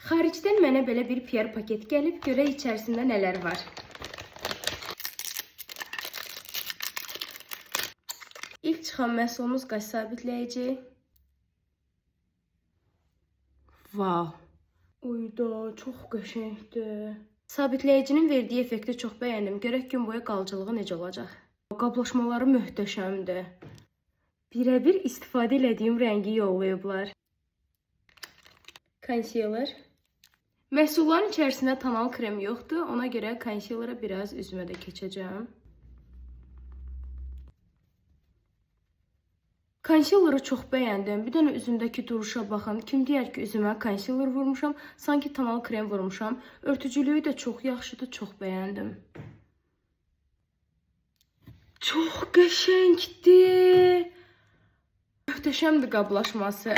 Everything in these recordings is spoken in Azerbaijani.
Xaricdən mənə belə bir PR paket gəlib, görək içərisində nələr var. İlk çıxan məhsulumuz qaş sabitləyici. Vav. Uyda, çox qəşəngdir. Sabitləyicinin verdiyi effekti çox bəyəndim. Görək gün boyu qalıcılığı necə olacaq. Qablaşmaları möhtəşəmdir. Birəbir istifadə etdiyim rəngi yollayıblar. Konsealer. Məhsulların içərisində tonal krem yoxdur. Ona görə konsealerə biraz üzümə də keçəcəm. Konsealeri çox bəyəndim. Bir dənə üzümdəki duruşa baxın. Kim deyər ki, üzümə konsealer vurmuşam, sanki tonal krem vurmuşam. Örtücülüyü də çox yaxşıdır, çox bəyəndim. Çox qəşəngdir. Möhtəşəmdir qablaşması.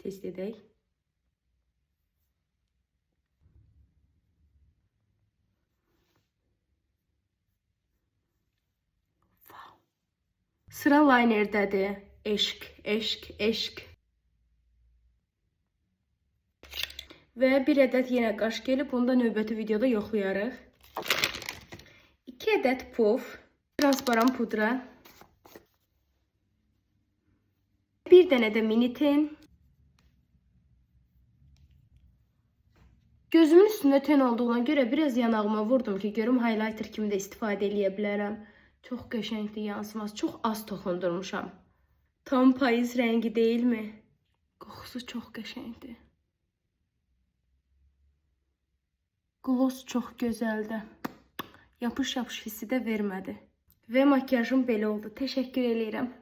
Test edək. Sıra linerdədir. Eşq, eşq, eşq. Və bir ədəd yenə qaş gelib, bunu da növbəti videoda yoxlayarıq. 2 ədəd puf, transparan pudra. Bir dənə də mini ten. Gözümün üstündə ten olduğuna görə biraz yanağıma vurdum ki, görüm highlighter kimi də istifadə edə bilərəm. Çox qəşəngdir yansıması, çox az toxundurmuşam. Tam payız rəngi deyilmi? Qoxusu çox qəşəngdir. Gloss çox gözəldir. Yapış-yapış hissi də vermədi. Və makyajım belə oldu. Təşəkkür edirəm.